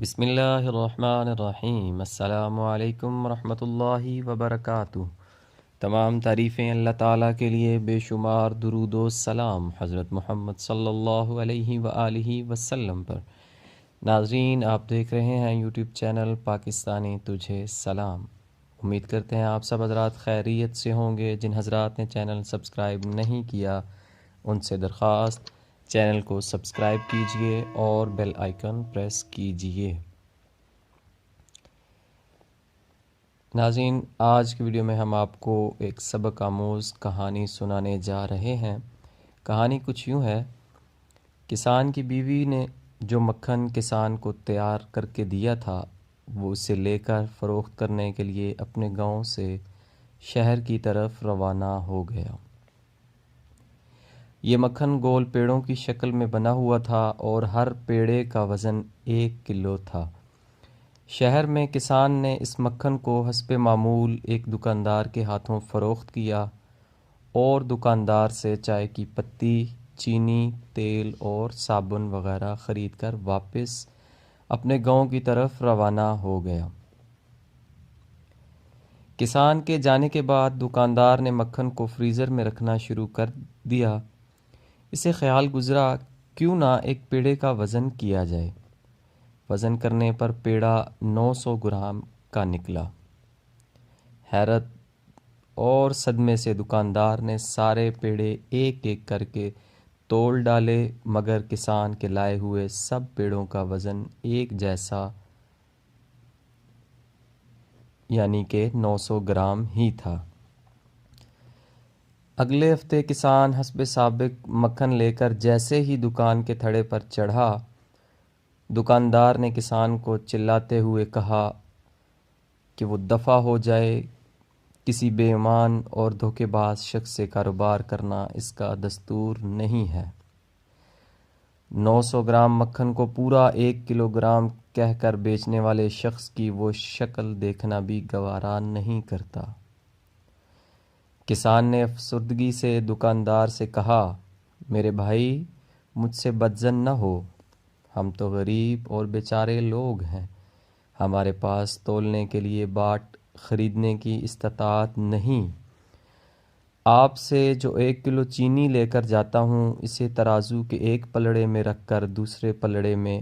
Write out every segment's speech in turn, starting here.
بسم اللہ الرحمن الرحیم۔ السلام علیکم ورحمۃ اللہ وبرکاتہ۔ تمام تعریفیں اللہ تعالیٰ کے لیے، بے شمار درود و سلام حضرت محمد صلی اللہ علیہ وآلہ وسلم پر۔ ناظرین، آپ دیکھ رہے ہیں یوٹیوب چینل پاکستانی تجھے سلام۔ امید کرتے ہیں آپ سب حضرات خیریت سے ہوں گے۔ جن حضرات نے چینل سبسکرائب نہیں کیا ان سے درخواست، چینل کو سبسکرائب کیجئے اور بیل آئیکن پریس کیجئے۔ ناظرین، آج کی ویڈیو میں ہم آپ کو ایک سبق آموز کہانی سنانے جا رہے ہیں۔ کہانی کچھ یوں ہے۔ کسان کی بیوی نے جو مکھن کسان کو تیار کر کے دیا تھا، وہ اسے لے کر فروخت کرنے کے لیے اپنے گاؤں سے شہر کی طرف روانہ ہو گیا۔ یہ مکھن گول پیڑوں کی شکل میں بنا ہوا تھا اور ہر پیڑے کا وزن 1 کلو تھا۔ شہر میں کسان نے اس مکھن کو حسب معمول ایک دکاندار کے ہاتھوں فروخت کیا اور دکاندار سے چائے کی پتی، چینی، تیل اور صابن وغیرہ خرید کر واپس اپنے گاؤں کی طرف روانہ ہو گیا۔ کسان کے جانے کے بعد دکاندار نے مکھن کو فریزر میں رکھنا شروع کر دیا۔ اسے خیال گزرا کیوں نہ ایک پیڑے کا وزن کیا جائے۔ وزن کرنے پر پیڑا 900 گرام کا نکلا۔ حیرت اور صدمے سے دکاندار نے سارے پیڑے ایک ایک کر کے تول ڈالے، مگر کسان کے لائے ہوئے سب پیڑوں کا وزن ایک جیسا، یعنی کہ 900 گرام ہی تھا۔ اگلے ہفتے کسان حسب سابق مکھن لے کر جیسے ہی دکان کے تھڑے پر چڑھا، دکاندار نے کسان کو چلاتے ہوئے کہا کہ وہ دفع ہو جائے، کسی بے ایمان اور دھوکے باز شخص سے کاروبار کرنا اس کا دستور نہیں ہے۔ 900 گرام مکھن کو پورا 1 کلو گرام کہہ کر بیچنے والے شخص کی وہ شکل دیکھنا بھی گوارا نہیں کرتا۔ کسان نے افسردگی سے دکاندار سے کہا، میرے بھائی، مجھ سے بدظن نہ ہو، ہم تو غریب اور بیچارے لوگ ہیں، ہمارے پاس تولنے کے لیے باٹ خریدنے کی استطاعت نہیں۔ آپ سے جو 1 کلو چینی لے کر جاتا ہوں، اسے ترازو کے ایک پلڑے میں رکھ کر دوسرے پلڑے میں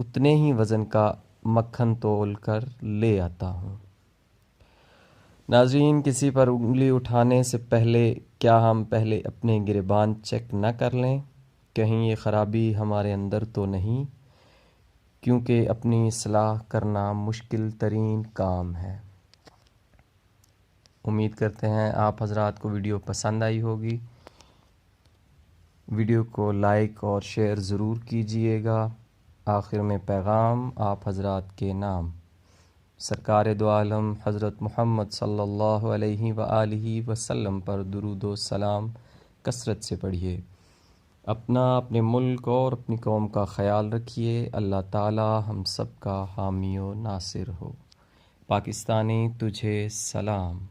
اتنے ہی وزن کا مکھن تول کر لے آتا ہوں۔ ناظرین، کسی پر انگلی اٹھانے سے پہلے کیا ہم پہلے اپنے گریبان چیک نہ کر لیں؟ کہیں یہ خرابی ہمارے اندر تو نہیں؟ کیونکہ اپنی اصلاح کرنا مشکل ترین کام ہے۔ امید کرتے ہیں آپ حضرات کو ویڈیو پسند آئی ہوگی۔ ویڈیو کو لائک اور شیئر ضرور کیجئے گا۔ آخر میں پیغام آپ حضرات کے نام سرکار دو عالم حضرت محمد صلی اللہ علیہ وآلہ وسلم پر درود و سلام کثرت سے پڑھیے۔ اپنے ملک اور اپنی قوم کا خیال رکھیے۔ اللہ تعالی ہم سب کا حامی و ناصر ہو۔ پاکستانی تجھے سلام۔